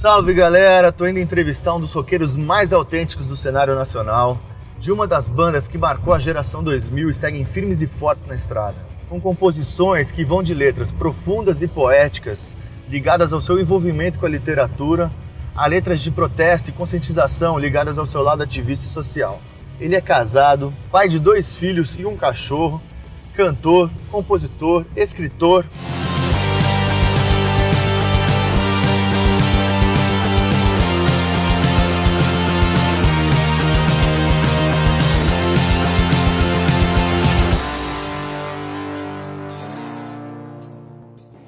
Salve galera, tô indo entrevistar um dos roqueiros mais autênticos do cenário nacional, de uma das bandas que marcou a geração 2000 e seguem firmes e fortes na estrada, com composições que vão de letras profundas e poéticas, ligadas ao seu envolvimento com a literatura, a letras de protesto e conscientização ligadas ao seu lado ativista e social. Ele é casado, pai de 2 filhos e um cachorro, cantor, compositor, escritor.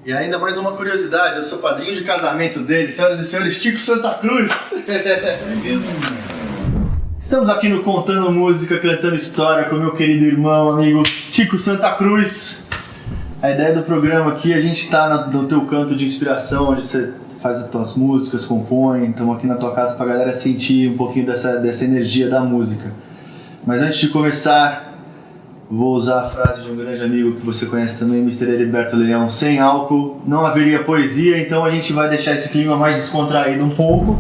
E ainda mais uma curiosidade, eu sou padrinho de casamento dele, senhoras e senhores, Chico Santa Cruz. Bem-vindo. Estamos aqui no Contando Música, Cantando História com meu querido irmão, amigo Chico Santa Cruz. A ideia do programa aqui, a gente tá no teu canto de inspiração, onde você faz as tuas músicas, compõe, estamos aqui na tua casa pra galera sentir um pouquinho dessa energia da música. Mas antes de começar, vou usar a frase de um grande amigo que você conhece também, Mr. Heriberto Leão: sem álcool não haveria poesia, então a gente vai deixar esse clima mais descontraído um pouco.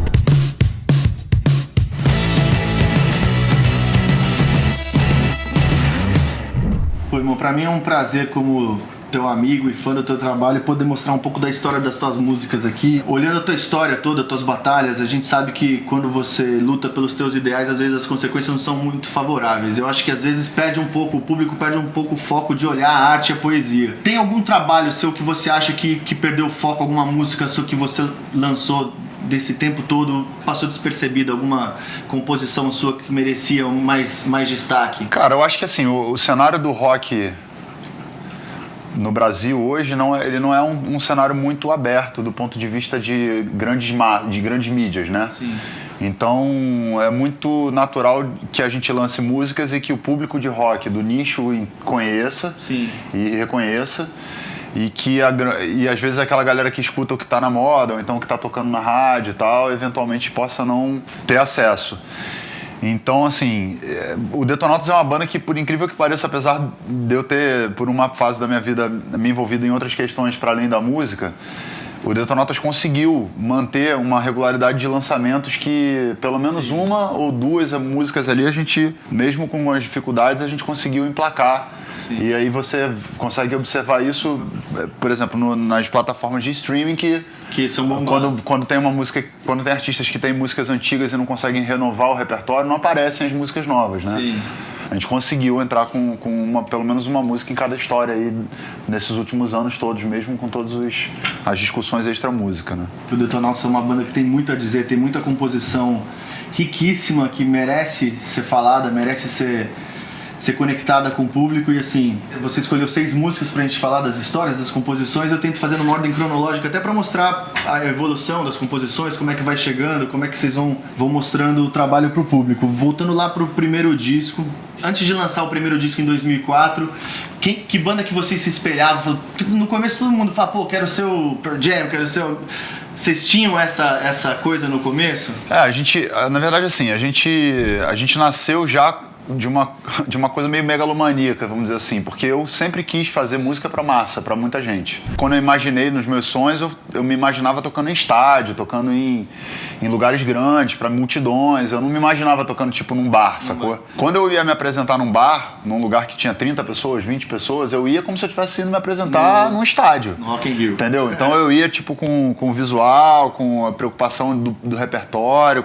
Pô, irmão, pra mim é um prazer, como teu amigo e fã do teu trabalho, poder mostrar um pouco da história das tuas músicas aqui. Olhando a tua história toda, as tuas batalhas, a gente sabe que quando você luta pelos teus ideais, às vezes as consequências não são muito favoráveis. Eu acho que às vezes o público perde um pouco o foco de olhar a arte e a poesia. Tem algum trabalho seu que você acha que perdeu o foco, alguma música sua que você lançou desse tempo todo, passou despercebida, alguma composição sua que merecia mais destaque? Cara, eu acho que assim, o cenário do rock no Brasil hoje ele não é um cenário muito aberto do ponto de vista de grandes mídias, né? Sim. Então é muito natural que a gente lance músicas e que o público de rock do nicho conheça. Sim. E reconheça, e às vezes aquela galera que escuta o que está na moda, ou então o que está tocando na rádio e tal, eventualmente possa não ter acesso. Então, assim, o Detonautas é uma banda que, por incrível que pareça, apesar de eu ter, por uma fase da minha vida, me envolvido em outras questões para além da música, o Detonautas conseguiu manter uma regularidade de lançamentos que, pelo menos Sim. uma ou 2 músicas ali, a gente, mesmo com as dificuldades, a gente conseguiu emplacar. Sim. E aí você consegue observar isso, por exemplo, nas plataformas de streaming que são bombadas. Quando tem artistas que têm músicas antigas e não conseguem renovar o repertório, não aparecem as músicas novas, né? Sim. A gente conseguiu entrar com pelo menos uma música em cada história aí nesses últimos anos todos, mesmo com todas as discussões extra-música, né? O Detonautas é uma banda que tem muito a dizer, tem muita composição riquíssima que merece ser falada, merece ser conectada com o público. E assim, você escolheu 6 músicas pra gente falar das histórias, das composições. Eu tento fazer numa ordem cronológica até pra mostrar a evolução das composições, como é que vai chegando, como é que vocês vão mostrando o trabalho pro público. Voltando lá pro primeiro disco, antes de lançar o primeiro disco em 2004, que banda que vocês se espelhavam? Porque no começo todo mundo fala, pô, quero ser o Pearl Jam, quero ser o... Vocês tinham essa coisa no começo? A gente, na verdade, assim, a gente nasceu já de uma coisa meio megalomaníaca, vamos dizer assim, porque eu sempre quis fazer música pra massa, pra muita gente. Quando eu imaginei nos meus sonhos, eu me imaginava tocando em estádio, tocando em lugares grandes, pra multidões. Eu não me imaginava tocando tipo num bar, sacou? Quando eu ia me apresentar num bar, num lugar que tinha 30 pessoas, 20 pessoas, eu ia como se eu estivesse indo me apresentar num estádio. No Rock in Rio. Entendeu? Então eu ia tipo com o visual, com a preocupação do repertório,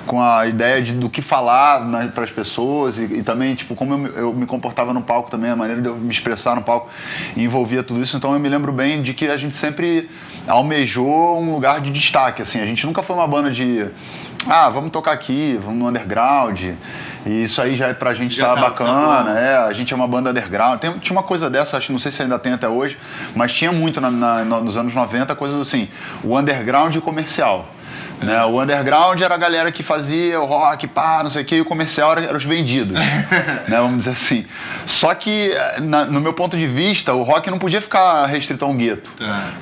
com a ideia do que falar, né, pras pessoas. E também, tipo, como eu me comportava no palco também, a maneira de eu me expressar no palco envolvia tudo isso. Então eu me lembro bem de que a gente sempre almejou um lugar de destaque, assim. A gente nunca foi uma banda de vamos tocar aqui, vamos no underground, e isso aí já é pra gente tá bacana, a gente é uma banda underground. Tinha uma coisa dessa, acho, não sei se ainda tem até hoje, mas tinha muito nos anos 90 coisas assim, o underground comercial. Né? O underground era a galera que fazia o rock, pá, não sei o que, e o comercial era os vendidos, né? Vamos dizer assim. Só que, no meu ponto de vista, o rock não podia ficar restrito a um gueto.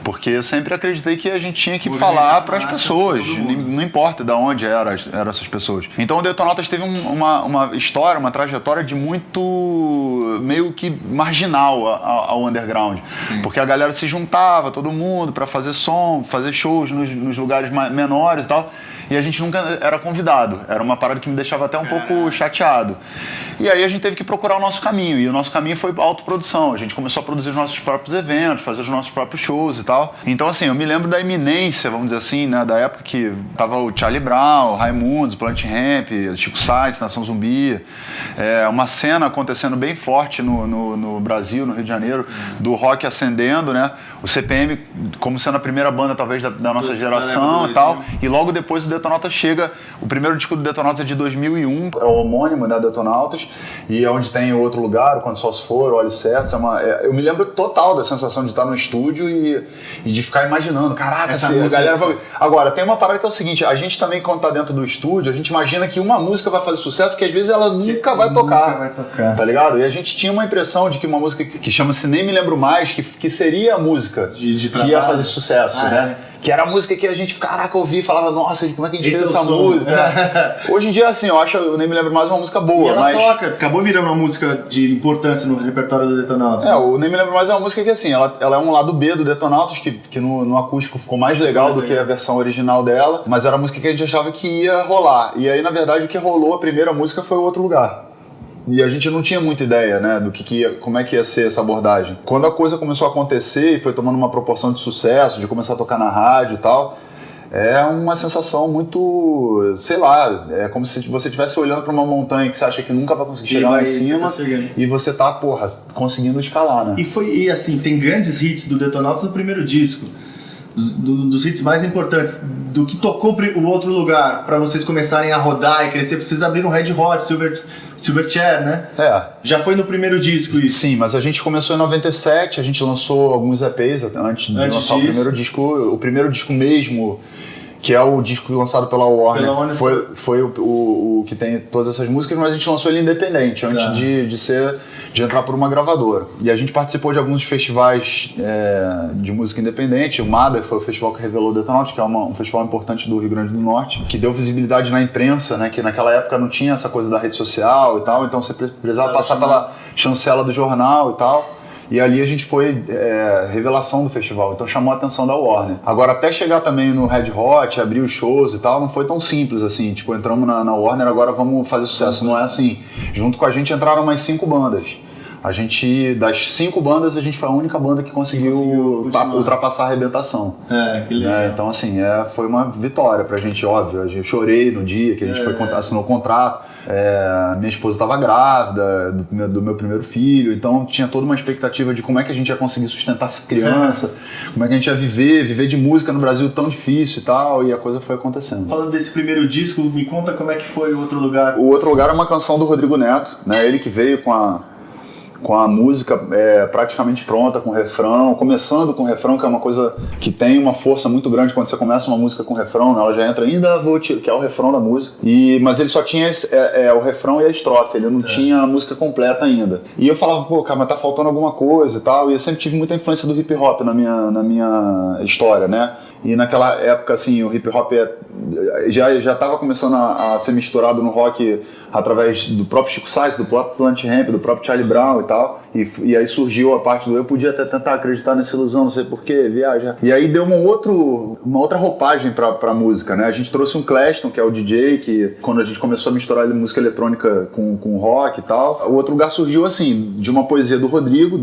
Porque eu sempre acreditei que a gente tinha que falar para as pessoas, não importa de onde eram essas pessoas. Então o Detonautas teve uma história, uma trajetória de muito meio que marginal ao underground. Sim. Porque a galera se juntava, todo mundo, para fazer som, fazer shows nos lugares menores e tal. E a gente nunca era convidado. Era uma parada que me deixava até um pouco chateado. E aí a gente teve que procurar o nosso caminho. E o nosso caminho foi autoprodução. A gente começou a produzir os nossos próprios eventos, fazer os nossos próprios shows e tal. Então, assim, eu me lembro da iminência, vamos dizer assim, né? Da época que tava o Charlie Brown, o Raimundos, o Plant Ramp, o Chico Sainz, Nação Zumbi. Uma cena acontecendo bem forte no Brasil, no Rio de Janeiro, do rock ascendendo, né? O CPM como sendo a primeira banda, talvez, da nossa geração e tal. E logo depois o Detonautas chega. O primeiro disco do Detonautas é de 2001. É o homônimo, né, Detonautas. E é onde tem o Outro Lugar, o Quando Só Se For, o Olhos Certos. Eu me lembro total da sensação de estar no estúdio e de ficar imaginando. Caraca, a galera vai... Agora, tem uma parada que é o seguinte. A gente também, quando tá dentro do estúdio, a gente imagina que uma música vai fazer sucesso que às vezes ela nunca vai tocar. Tá ligado? E a gente tinha uma impressão de que uma música que chama-se Nem Me Lembro Mais, que seria a música que ia fazer sucesso, né? Que era a música que a gente, caraca, ouvia e falava, nossa, como é que a gente fez essa música? Hoje em dia, assim, eu nem me lembro mais, uma música boa, e ela toca, acabou virando uma música de importância no repertório do Detonautas. O Nem Me Lembro Mais é uma música que, assim, ela é um lado B do Detonautas, que no acústico ficou mais legal do que a versão original dela, mas era a música que a gente achava que ia rolar. E aí, na verdade, o que rolou, a primeira música foi o Outro Lugar. E a gente não tinha muita ideia, né, do como é que ia ser essa abordagem. Quando a coisa começou a acontecer e foi tomando uma proporção de sucesso, de começar a tocar na rádio e tal, é uma sensação muito, sei lá, é como se você estivesse olhando para uma montanha que você acha que nunca vai conseguir chegar lá em cima e você tá, conseguindo escalar, né? E assim, tem grandes hits do Detonautas no primeiro disco. Dos hits mais importantes, do que tocou o Outro Lugar, para vocês começarem a rodar e crescer, vocês abriram o Red Hot, Silverchair, né? Já foi no primeiro disco isso? Sim, mas a gente começou em 97, a gente lançou alguns EPs antes de lançar o primeiro disco. O primeiro disco mesmo, que é o disco lançado pela Warner, foi o que tem todas essas músicas, mas a gente lançou ele independente, antes de entrar por uma gravadora. E a gente participou de alguns festivais de música independente. O MADA foi o festival que revelou o Detonautas, que é um festival importante do Rio Grande do Norte, que deu visibilidade na imprensa, né, que naquela época não tinha essa coisa da rede social e tal, então você precisava passar pela chancela do jornal e tal. E ali a gente foi revelação do festival, então chamou a atenção da Warner. Agora, até chegar também no Red Hot, abrir os shows e tal, não foi tão simples assim. Tipo, entramos na Warner, agora vamos fazer sucesso. Não é assim. Junto com a gente entraram mais 5 bandas. Das 5 bandas, a gente foi a única banda que conseguiu ultrapassar a arrebentação. Que legal. Então, assim, foi uma vitória pra gente, óbvio. Eu chorei no dia que a gente assinou o contrato. Minha esposa estava grávida do meu primeiro filho, então tinha toda uma expectativa de como é que a gente ia conseguir sustentar essa criança, como é que a gente ia viver de música no Brasil tão difícil e tal, e a coisa foi acontecendo. Falando desse primeiro disco, me conta como é que foi o Outro Lugar. O Outro Lugar é uma canção do Rodrigo Neto, né? Ele que veio com a música praticamente pronta, com o refrão, começando com o refrão, que é uma coisa que tem uma força muito grande quando você começa uma música com refrão, né? Ela já entra que é o refrão da música, mas ele só tinha o refrão e a estrofe, ele não tinha a música completa ainda. E eu falava, cara, mas tá faltando alguma coisa e tal, e eu sempre tive muita influência do hip hop na minha história, né? E naquela época, assim, o hip hop já estava começando a ser misturado no rock através do próprio Chico Sainz, do próprio Plant Ramp, do próprio Charlie Brown e tal. E aí surgiu a parte do eu podia até tentar acreditar nessa ilusão, não sei porquê, viajar. E aí deu uma outra roupagem pra música, né? A gente trouxe um Claston, que é o DJ, que quando a gente começou a misturar música eletrônica com rock e tal, o Outro Lugar surgiu assim, de uma poesia do Rodrigo,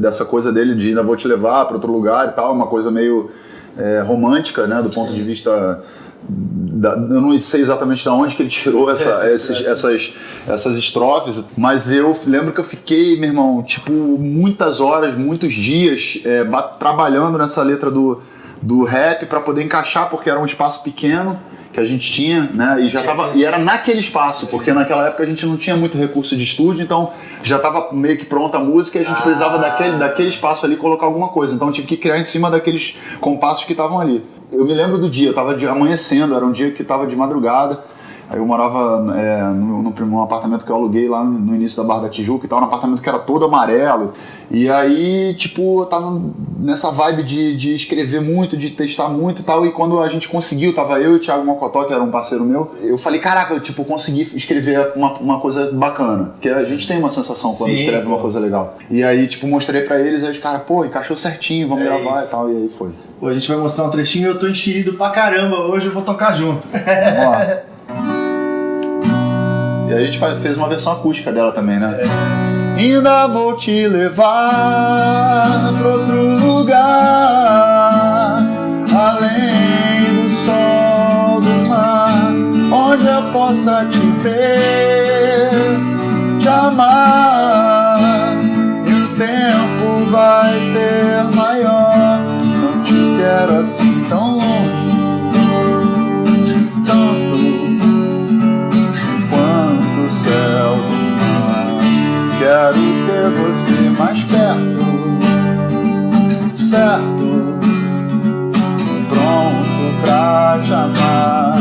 dessa coisa dele de ainda vou te levar pra outro lugar e tal, uma coisa meio romântica, né? Do ponto de vista... eu não sei exatamente de onde que ele tirou essas estrofes, mas eu lembro que eu fiquei, meu irmão, tipo, muitas horas, muitos dias trabalhando nessa letra do rap para poder encaixar, porque era um espaço pequeno que a gente tinha, né? E era naquele espaço, porque naquela época a gente não tinha muito recurso de estúdio, então já estava meio que pronta a música e a gente precisava daquele espaço ali colocar alguma coisa, então eu tive que criar em cima daqueles compassos que estavam ali. eu me lembro do dia, eu tava amanhecendo, era um dia que tava de madrugada. Aí eu morava num apartamento que eu aluguei lá no início da Barra da Tijuca e tal, num apartamento que era todo amarelo. E aí, tipo, eu tava nessa vibe de escrever muito, de testar muito e tal. E quando a gente conseguiu, tava eu e o Thiago Mocotó, que era um parceiro meu, eu falei, caraca, eu tipo, consegui escrever uma coisa bacana. Porque a gente tem uma sensação quando escreve uma coisa legal. E aí, tipo, mostrei pra eles, aí os caras, pô, encaixou certinho, vamos gravar isso. E tal. E aí foi. Pô, a gente vai mostrar um trechinho e eu tô enxerido pra caramba, hoje eu vou tocar junto. Vamos lá. E aí a gente fez uma versão acústica dela também, né? Ainda vou te levar pra outro lugar, além do sol, do mar, onde eu possa te ver, te amar. E o tempo vai ser maior, não te quero assim tão longe. Quero ter você mais perto, certo, pronto pra te amar.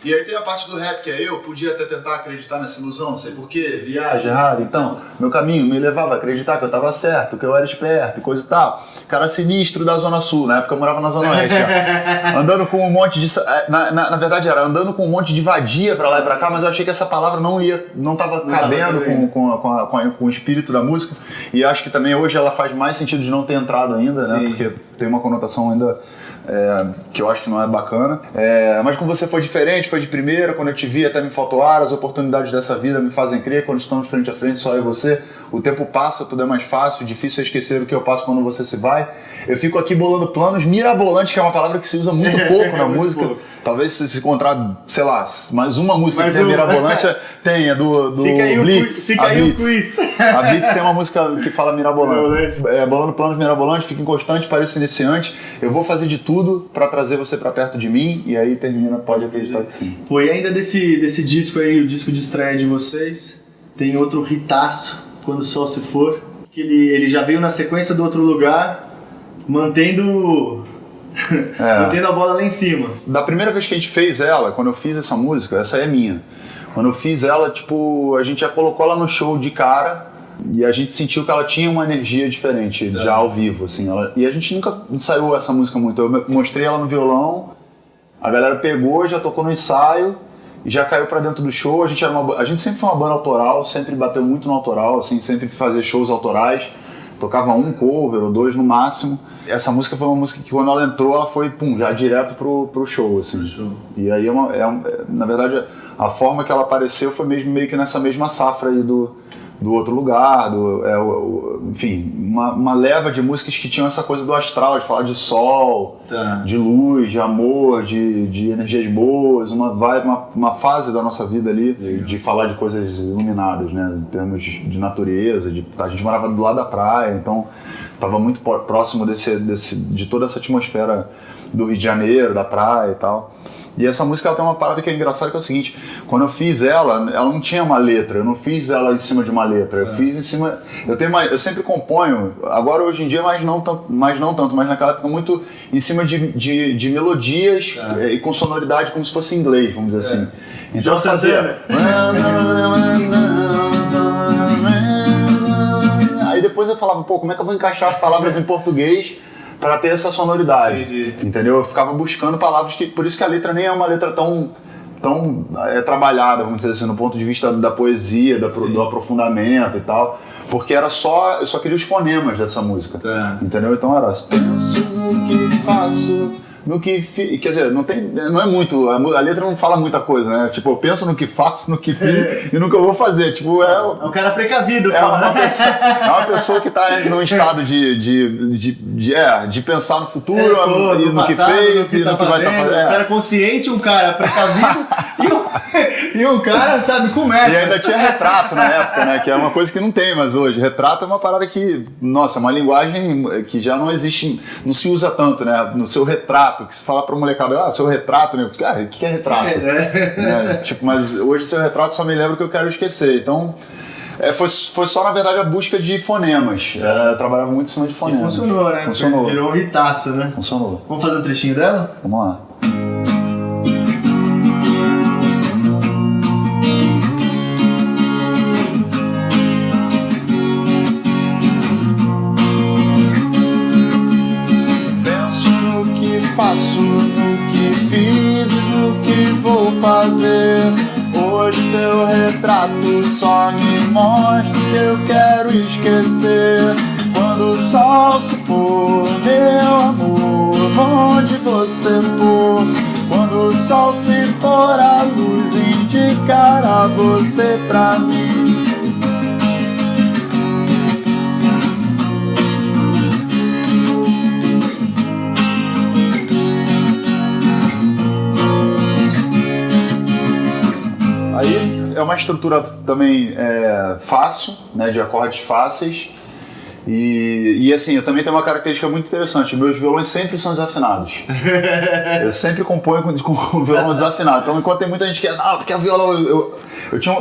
E aí tem a parte do rap que é eu podia até tentar acreditar nessa ilusão, não sei porquê, viagem errada. Então, meu caminho me levava a acreditar que eu tava certo, que eu era esperto e coisa e tal. Cara sinistro da Zona Sul, na época eu morava na Zona Oeste, ó. Andando com um monte de... Na verdade era andando com um monte de vadia pra lá e pra cá, mas eu achei que essa palavra não tava cabendo com o espírito da música. E acho que também hoje ela faz mais sentido de não ter entrado ainda, né? Porque tem uma conotação ainda... que eu acho que não é bacana, mas com você foi diferente, foi de primeira. Quando eu te vi até me faltou ar, as oportunidades dessa vida me fazem crer. Quando estamos frente a frente, só eu e você, o tempo passa, tudo é mais fácil, difícil é esquecer o que eu passo quando você se vai. Eu fico aqui bolando planos mirabolantes, que é uma palavra que se usa muito pouco na música. Pouco. Talvez se encontrar, sei lá, mais uma música que tem mirabolante, tenha do Blitz. Fica aí o quiz. A Blitz tem uma música que fala mirabolante. Bolando planos mirabolantes, fica inconstante, parece iniciante. Eu vou fazer de tudo pra trazer você pra perto de mim. E aí termina, pode acreditar que sim. Pô, e ainda desse disco aí, o disco de estreia de vocês, tem outro hitaço, Quando o Sol Se For, que ele já veio na sequência do Outro Lugar, mantendo a bola lá em cima. Da primeira vez que a gente fez ela, quando eu fiz essa música, essa aí é minha. Quando eu fiz ela, tipo, a gente já colocou ela no show de cara e a gente sentiu que ela tinha uma energia diferente, já ao vivo, assim. E a gente nunca ensaiou essa música muito. Eu mostrei ela no violão, a galera pegou, já tocou no ensaio e já caiu pra dentro do show. A gente sempre foi uma banda autoral, sempre bateu muito no autoral, assim, sempre fazia shows autorais. Tocava um cover ou dois no máximo. Essa música foi uma música que quando ela entrou, ela foi já direto pro show, assim. E aí, na verdade, a forma que ela apareceu foi meio que nessa mesma safra aí do Outro Lugar, enfim, uma leva de músicas que tinham essa coisa do astral, de falar de sol, de luz, de amor, de energias boas, uma fase da nossa vida ali, de falar de coisas iluminadas, né, em termos de natureza, a gente morava do lado da praia, então estava muito próximo de toda essa atmosfera do Rio de Janeiro, da praia e tal. E essa música ela tem uma parada que é engraçada, que é o seguinte: quando eu fiz ela não tinha uma letra, eu não fiz ela em cima de uma letra, eu fiz em cima... Eu sempre componho, agora hoje em dia mas não tanto, mas naquela época muito em cima de melodias e com sonoridade como se fosse em inglês, vamos dizer assim. Então eu fazia... Aí depois eu falava, pô, como é que eu vou encaixar as palavras em português para ter essa sonoridade? Entendi. Entendeu? Eu ficava buscando palavras que... Por isso que a letra nem é uma letra tão trabalhada, vamos dizer assim, no ponto de vista da poesia, do aprofundamento e tal. Porque eu só queria os fonemas dessa música. Entendeu? Então era... Penso no que faço... quer dizer, não é muito, a letra não fala muita coisa, né? Tipo, eu penso no que faço, no que fiz e no que eu vou fazer. Tipo, é um cara precavido, é uma pessoa que tá num estado de pensar no futuro, e no que fez e no que vai estar fazendo. Um cara consciente, um cara precavido e um cara, sabe, com metas. E ainda tinha retrato na época, né? Que é uma coisa que não tem mais hoje. Retrato é uma parada que, nossa, é uma linguagem que já não existe, não se usa tanto, né? No seu retrato, que se fala pra molecada, seu retrato, né? O que é retrato? Tipo, mas hoje seu retrato só me lembra o que eu quero esquecer. Então, Foi só, na verdade, a busca de fonemas. Eu trabalhava muito em cima de fonemas. E funcionou, né? Funcionou. Virou um hitaço, né? Funcionou. Vamos fazer um trechinho dela? Vamos lá. Faço no que fiz e no que vou fazer. Hoje seu retrato só me mostra que eu quero esquecer. Quando o sol se for, meu amor, onde você for. Quando o sol se for, a luz indicará você pra mim. Aí é uma estrutura também fácil, né, de acordes fáceis. E assim, eu também tenho uma característica muito interessante. Meus violões sempre são desafinados. Eu sempre componho com violão desafinado. Então, enquanto tem muita gente que porque é violão...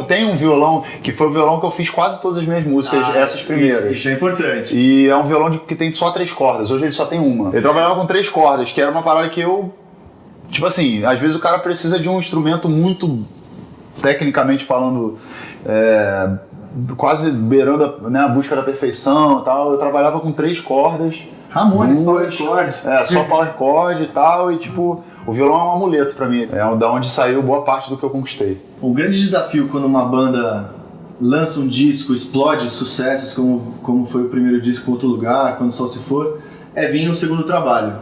tenho um violão que foi o violão que eu fiz quase todas as minhas músicas, essas primeiras. Isso é importante. E é um violão que tem só 3 cordas. Hoje ele só tem uma. Eu trabalhava com 3 cordas, que era uma parada que eu... Tipo assim, às vezes o cara precisa de um instrumento muito... tecnicamente falando, quase beirando a busca da perfeição e tal. Eu trabalhava com 3 cordas. Ramones, power chord. Só power chord e tal. E tipo, o violão é um amuleto pra mim. É da onde saiu boa parte do que eu conquistei. O grande desafio quando uma banda lança um disco, explode sucessos, como foi o primeiro disco Outro Lugar, Quando o Sol Se For, é vir um segundo trabalho.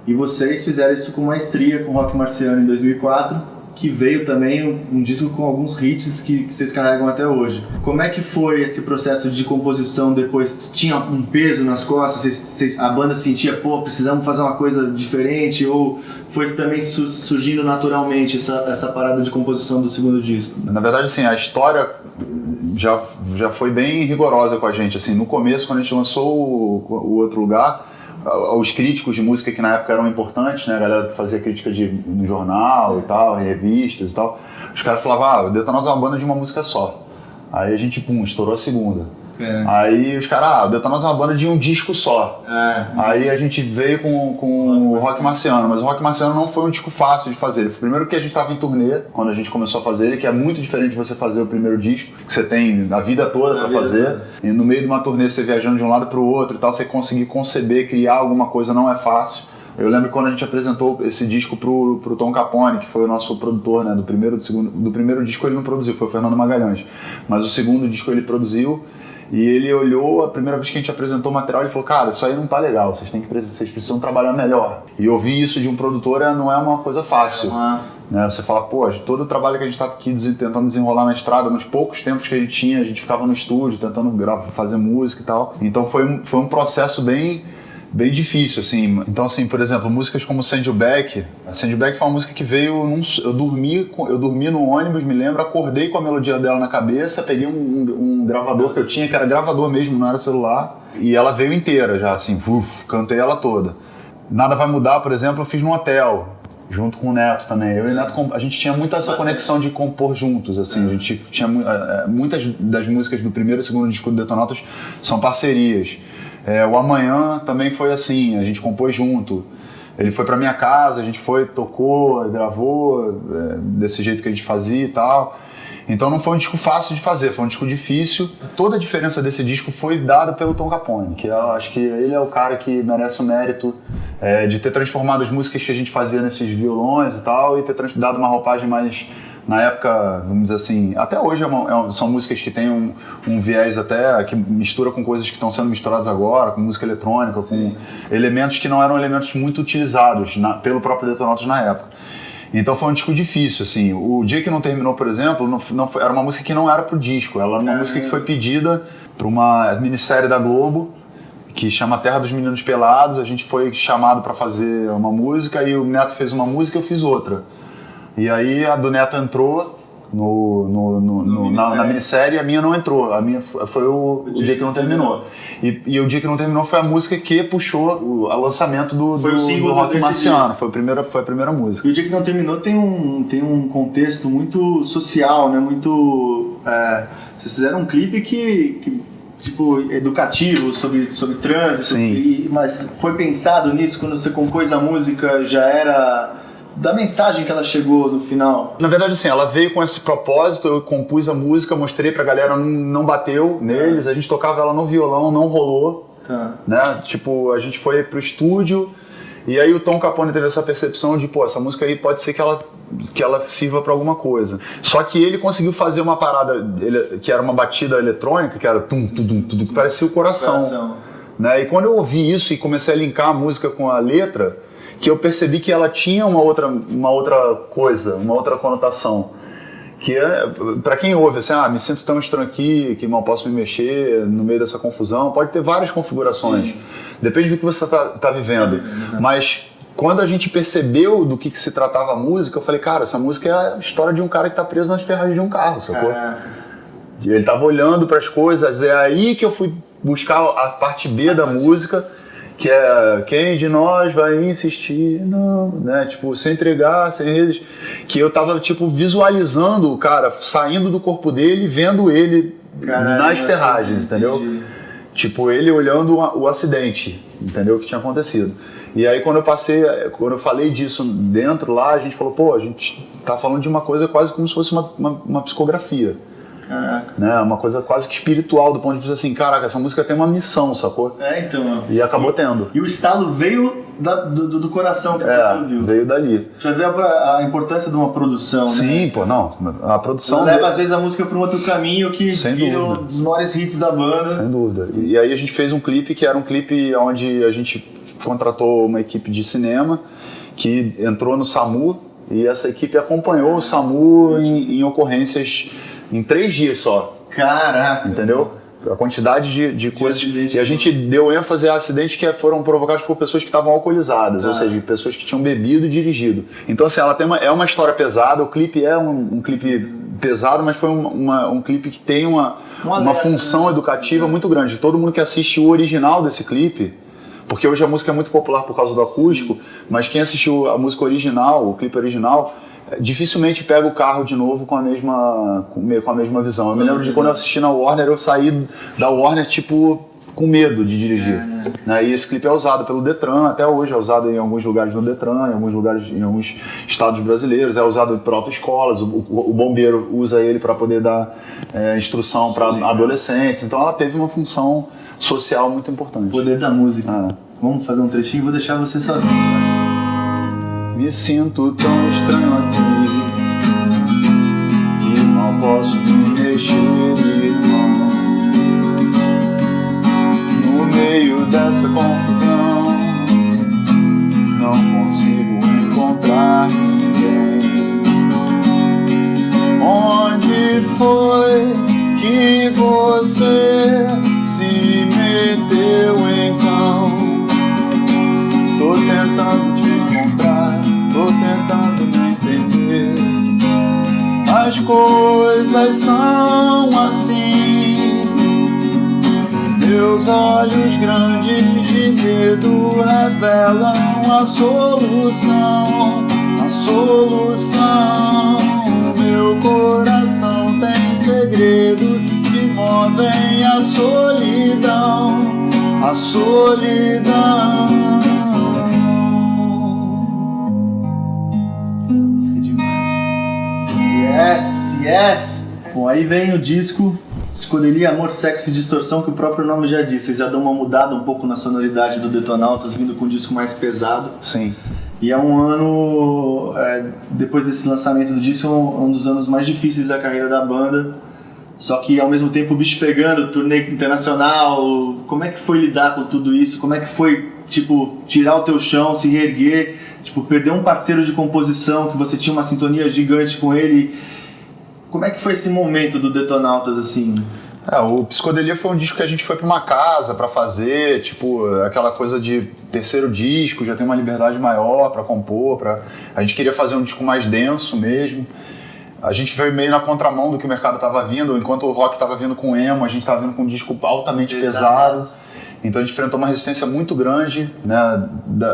E vocês fizeram isso com maestria, com Rock Marciano em 2004. Que veio também um disco com alguns hits que vocês carregam até hoje. Como é que foi esse processo de composição depois? Tinha um peso nas costas? A banda sentia, precisamos fazer uma coisa diferente? Ou foi também surgindo naturalmente essa parada de composição do segundo disco? Na verdade, assim, a história já foi bem rigorosa com a gente. Assim, no começo, quando a gente lançou o Outro Lugar, os críticos de música que na época eram importantes, né, a galera que fazia crítica no jornal e tal, em revistas e tal, os caras falavam, o Detonautas é uma banda de uma música só. Aí a gente, estourou a segunda. Aí os caras, o Detonautas é uma banda de um disco só. Aí a gente veio com o Rock Marciano, mas o Rock Marciano não foi um disco fácil de fazer. Primeiro que a gente estava em turnê, quando a gente começou a fazer ele, que é muito diferente de você fazer o primeiro disco, que você tem a vida toda para fazer. E no meio de uma turnê, você viajando de um lado para o outro e tal, você conseguir conceber, criar alguma coisa não é fácil. Eu lembro quando a gente apresentou esse disco pro Tom Capone, que foi o nosso produtor, né, do primeiro disco ele não produziu, foi o Fernando Magalhães. Mas o segundo disco ele produziu. E ele olhou, a primeira vez que a gente apresentou o material, ele falou, cara, isso aí não tá legal, vocês precisam trabalhar melhor. E ouvir isso de um produtor não é uma coisa fácil. Né? Você fala, todo o trabalho que a gente tá aqui tentando desenrolar na estrada, nos poucos tempos que a gente ficava no estúdio, tentando fazer música e tal. Então foi um processo bem difícil, assim. Então, assim, por exemplo, músicas como Send You Back. A Send You Back foi uma música que veio... Eu dormi no ônibus, me lembro, acordei com a melodia dela na cabeça, peguei um gravador que eu tinha, que era gravador mesmo, não era celular, e ela veio inteira já, assim, cantei ela toda. Nada Vai Mudar, por exemplo, eu fiz no hotel, junto com o Neto também. Eu e o Neto, a gente tinha muito essa conexão de compor juntos, assim. A gente tinha muitas das músicas do primeiro e segundo disco do Detonautas são parcerias. O Amanhã também foi assim, a gente compôs junto. Ele foi pra minha casa, a gente tocou, gravou desse jeito que a gente fazia e tal. Então não foi um disco fácil de fazer, foi um disco difícil. Toda a diferença desse disco foi dada pelo Tom Capone, que eu acho que ele é o cara que merece o mérito de ter transformado as músicas que a gente fazia nesses violões e tal, e ter dado uma roupagem mais... Na época, vamos dizer assim, até hoje são músicas que têm um viés até que mistura com coisas que estão sendo misturadas agora, com música eletrônica, com elementos que não eram elementos muito utilizados pelo próprio Detonautas na época. Então foi um disco difícil, assim. O Dia Que Não Terminou, por exemplo, era uma música que não era pro disco, ela era uma música que foi pedida para uma minissérie da Globo, que chama Terra dos Meninos Pelados. A gente foi chamado para fazer uma música e o Neto fez uma música e eu fiz outra. E aí a do Neto entrou na minissérie e a minha não entrou. A minha foi o Dia Que Não Terminou. E o Dia Que Não Terminou foi a música que puxou o lançamento do Rock Marciano. Foi a primeira música. E o Dia Que Não Terminou tem um contexto muito social, né? Muito... Vocês fizeram um clipe que tipo, educativo, sobre trânsito, mas foi pensado nisso quando você compôs a música, já era da mensagem que ela chegou no final? Na verdade, assim, ela veio com esse propósito, eu compus a música, mostrei pra galera, não bateu neles, a gente tocava ela no violão, não rolou, né? Tipo, a gente foi pro estúdio, e aí o Tom Capone teve essa percepção de, pô, essa música aí pode ser que ela sirva pra alguma coisa. Só que ele conseguiu fazer uma parada, que era uma batida eletrônica, que era tum, tum, tum, tum, que parecia o coração. Né? E quando eu ouvi isso e comecei a linkar a música com a letra, que eu percebi que ela tinha uma outra coisa, uma outra conotação. Que é, pra quem ouve, assim, me sinto tão estranho aqui, que mal posso me mexer no meio dessa confusão, pode ter várias configurações. Sim. Depende do que você tá vivendo. Mas quando a gente percebeu do que se tratava a música, eu falei, cara, essa música é a história de um cara que tá preso nas ferragens de um carro, sacou? Ele tava olhando para as coisas, é aí que eu fui buscar a parte B da música, que é quem de nós vai insistir, não, né? Tipo, sem entregar, sem resistir. Que eu tava, tipo, visualizando o cara saindo do corpo dele, vendo ele nas ferragens, entendeu? Tipo, ele olhando o acidente, entendeu? O que tinha acontecido. E aí quando eu falei disso dentro lá, a gente falou, pô, a gente tá falando de uma coisa quase como se fosse uma psicografia. Caraca. Né? Uma coisa quase que espiritual, do ponto de vista assim, caraca, essa música tem uma missão, sacou? Então. E acabou tendo. E o estalo veio do coração que você ouviu. Veio dali. Já vê a importância de uma produção, Sim, né? pô, não. A produção leva às vezes a música para um outro caminho que vira um dos maiores hits da banda. Sem dúvida. E aí a gente fez um clipe que era um clipe onde a gente contratou uma equipe de cinema que entrou no SAMU e essa equipe acompanhou o SAMU em ocorrências em 3 dias só. Caraca! Entendeu? A quantidade de coisas. E a gente deu ênfase a acidentes que foram provocados por pessoas que estavam alcoolizadas, ou seja, pessoas que tinham bebido e dirigido. Então, assim, ela é uma história pesada, o clipe é um clipe pesado, mas foi um clipe que tem uma função educativa muito grande. Todo mundo que assiste o original desse clipe, porque hoje a música é muito popular por causa do acústico, mas quem assistiu a música original, o clipe original, dificilmente pega o carro de novo com a mesma visão. Eu me lembro de quando eu assisti na Warner, eu saí da Warner tipo com medo de dirigir. Né? E esse clipe é usado pelo Detran, até hoje é usado em alguns lugares no Detran, em alguns estados brasileiros, é usado por autoescolas, o bombeiro usa ele para poder dar instrução para adolescentes, então ela teve uma função social muito importante. O poder da música. Vamos fazer um trechinho e vou deixar você sozinho. Me sinto tão estranho aqui e mal posso me mexer, irmão. No meio dessa confusão, não consigo encontrar ninguém. Onde foi que você se meteu então? Tô tentando te encontrar, tô tentando me entender. As coisas são assim. Meus olhos grandes de medo revelam a solução. A solução. Meu coração tem segredo que movem a solidão. A solidão. Yes! Bom, aí vem o disco Psicodelia, Amor, Sexo e Distorção, que o próprio nome já diz. Vocês já dão uma mudada um pouco na sonoridade do Detonautas, vindo com um disco mais pesado. Sim. E é um ano, depois desse lançamento do disco, um dos anos mais difíceis da carreira da banda. Só que ao mesmo tempo o bicho pegando, turnê internacional. Como é que foi lidar com tudo isso? Como é que foi, tipo, tirar o teu chão, se reerguer? Tipo, perder um parceiro de composição, que você tinha uma sintonia gigante com ele. Como é que foi esse momento do Detonautas, assim? O Psicodelia foi um disco que a gente foi pra uma casa pra fazer, tipo, aquela coisa de terceiro disco, já tem uma liberdade maior pra compor, a gente queria fazer um disco mais denso mesmo. A gente veio meio na contramão do que o mercado tava vindo, enquanto o rock tava vindo com emo, a gente tava vindo com um disco altamente pesado. Então a gente enfrentou uma resistência muito grande, né,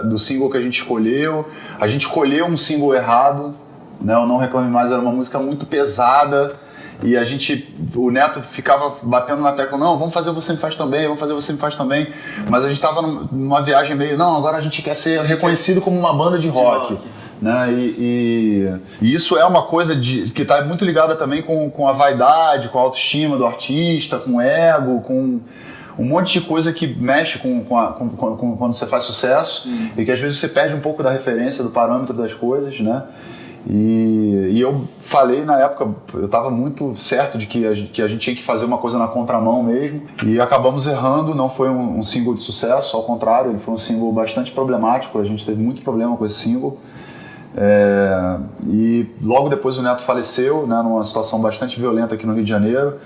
do single que a gente escolheu. A gente escolheu um single errado, né, o Não Reclame Mais era uma música muito pesada E o Neto ficava batendo na tecla, não, vamos fazer Você Me Faz Também, vamos fazer Você Me Faz Também. Mas a gente tava numa viagem meio, não, agora a gente quer ser reconhecido como uma banda de rock. Né? E isso é uma coisa que está muito ligada também com a vaidade, com a autoestima do artista, com o ego, com um monte de coisa que mexe quando você faz sucesso e que às vezes você perde um pouco da referência, do parâmetro das coisas, né? E eu falei na época, eu estava muito certo de que a gente tinha que fazer uma coisa na contramão mesmo, e acabamos errando. Não foi um single de sucesso, ao contrário, ele foi um single bastante problemático, a gente teve muito problema com esse single. E logo depois o Neto faleceu, né, numa situação bastante violenta aqui no Rio de Janeiro,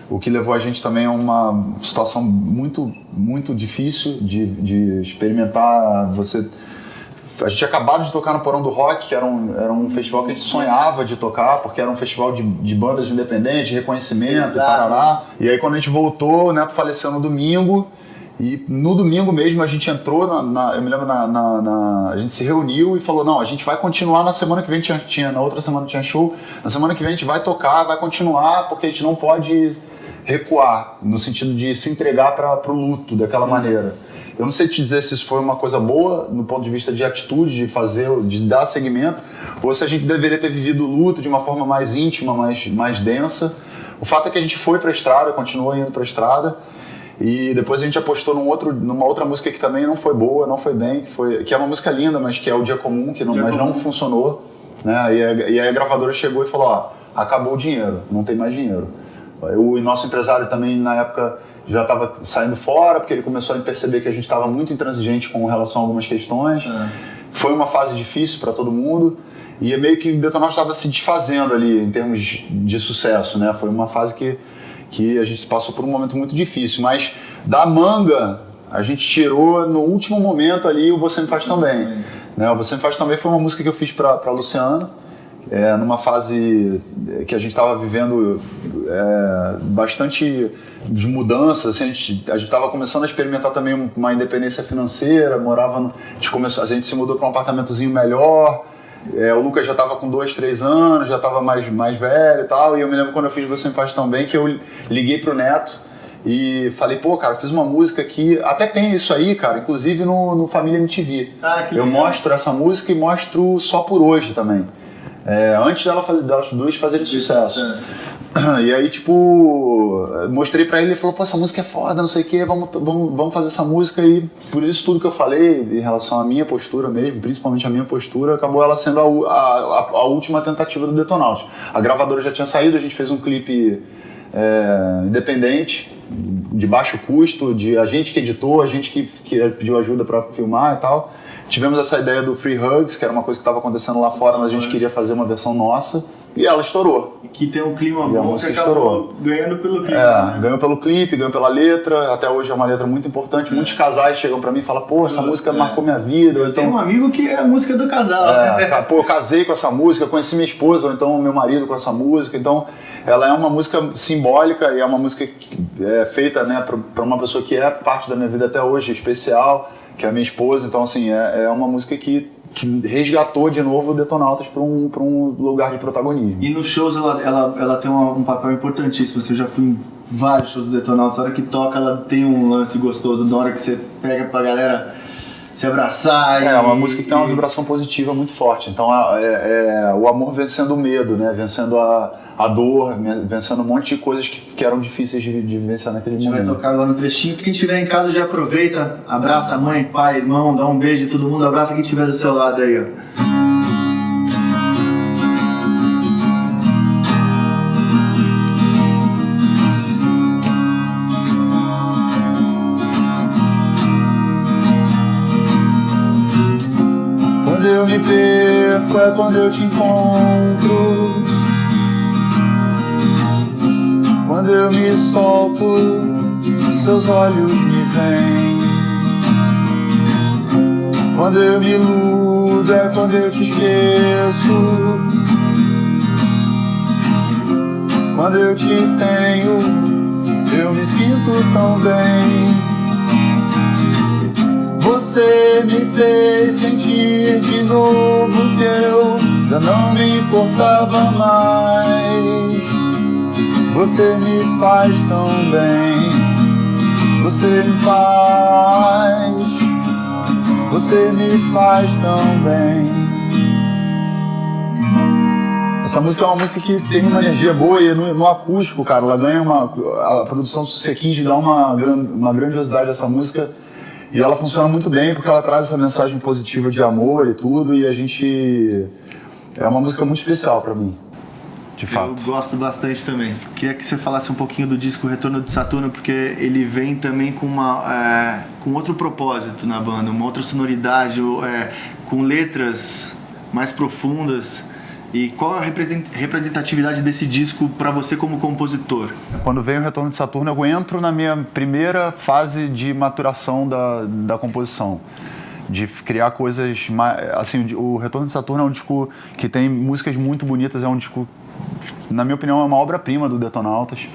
o que levou a gente também a uma situação muito, muito difícil de experimentar. A gente tinha acabado de tocar no Porão do Rock, que era um festival que a gente sonhava de tocar, porque era um festival de bandas independentes, de reconhecimento, e parará. E aí quando a gente voltou, o Neto faleceu no domingo, e no domingo mesmo a gente entrou, eu me lembro, a gente se reuniu e falou, não, a gente vai continuar na semana que vem, na outra semana tinha show, na semana que vem a gente vai tocar, vai continuar, porque a gente não pode recuar, no sentido de se entregar para o luto daquela maneira. Eu não sei te dizer se isso foi uma coisa boa, no ponto de vista de atitude, de dar seguimento, ou se a gente deveria ter vivido o luto de uma forma mais íntima, mais densa. O fato é que a gente foi para a estrada, continuou indo para a estrada, e depois a gente apostou numa outra música que também não foi boa, não foi bem, que é uma música linda, mas que é o Dia Comum, mas não funcionou, né? E aí a gravadora chegou e falou, ó, acabou o dinheiro, não tem mais dinheiro. O nosso empresário também, na época, já estava saindo fora, porque ele começou a perceber que a gente estava muito intransigente com relação a algumas questões. Foi uma fase difícil para todo mundo, e meio que o Detonautas estava se desfazendo ali em termos de sucesso, né? Foi uma fase que a gente passou por um momento muito difícil, mas da manga a gente tirou no último momento ali o Você Me Faz Também. Né? O Você Me Faz Também foi uma música que eu fiz para Luciana, numa fase que a gente estava vivendo bastante de mudanças, assim, a gente estava começando a experimentar também uma independência financeira, a gente se mudou para um apartamentozinho melhor, o Lucas já estava com 2, 3 anos, já estava mais velho e tal, e eu me lembro quando eu fiz Você Me Faz Também, que eu liguei pro Neto e falei, pô, cara, fiz uma música aqui, até tem isso aí, cara, inclusive no Família MTV. Eu mostro essa música e mostro Só Por Hoje também. Antes delas duas fazerem sucesso. E aí, tipo, mostrei pra ele, ele falou, pô, essa música é foda, não sei o quê, vamos fazer essa música. E por isso tudo que eu falei em relação à minha postura mesmo, principalmente a minha postura, acabou ela sendo a última tentativa do Detonautas. A gravadora já tinha saído, a gente fez um clipe independente, de baixo custo, a gente que editou, a gente que pediu ajuda pra filmar e tal. Tivemos essa ideia do Free Hugs, que era uma coisa que estava acontecendo lá fora, mas a gente queria fazer uma versão nossa, e ela estourou. E que tem um clima bom que acabou ganhando pelo clipe. Né? Ganhou pelo clipe, ganhou pela letra, até hoje é uma letra muito importante. Muitos casais chegam pra mim e falam, pô, essa música marcou minha vida. Eu tenho um amigo que é a música do casal. Pô, eu casei com essa música, conheci minha esposa, ou então meu marido com essa música, então ela é uma música simbólica e é uma música feita, né, pra uma pessoa que é parte da minha vida até hoje, especial, que é a minha esposa. Então, assim, é uma música que resgatou de novo o Detonautas para um lugar de protagonismo. E nos shows ela tem um papel importantíssimo. Eu já fui em vários shows do Detonautas. Na hora que toca, ela tem um lance gostoso. Na hora que você pega pra galera se abraçar. É uma música que tem uma vibração positiva muito forte. Então, o amor vencendo o medo, né? Vencendo a dor, vencendo um monte de coisas que eram difíceis de vivenciar naquele momento. A gente vai tocar agora no trechinho. Quem estiver em casa já aproveita, abraça a mãe, pai, irmão, dá um beijo em todo mundo, abraça quem estiver do seu lado aí, ó. Quando eu me perco é quando eu te encontro. Quando eu me solto, seus olhos me veem. Quando eu me iludo é quando eu te esqueço. Quando eu te tenho, eu me sinto tão bem. Você me fez sentir de novo que eu já não me importava mais. Você me faz tão bem. Você me faz tão bem. Essa música é uma música que tem uma energia boa e no acústico, cara, ela ganha a produção Sussequinge dá uma grandiosidade dessa música e ela funciona muito bem porque ela traz essa mensagem positiva de amor e tudo e é uma música muito especial pra mim, de fato. Eu gosto bastante também. Queria que você falasse um pouquinho do disco Retorno de Saturno, porque ele vem também com com outro propósito na banda, uma outra sonoridade, com letras mais profundas. E qual a representatividade desse disco para você como compositor? Quando vem o Retorno de Saturno, eu entro na minha primeira fase de maturação da composição. De criar coisas mais... Assim, o Retorno de Saturno é um disco que tem músicas muito bonitas, é um disco, na minha opinião, é uma obra-prima do Detonautas.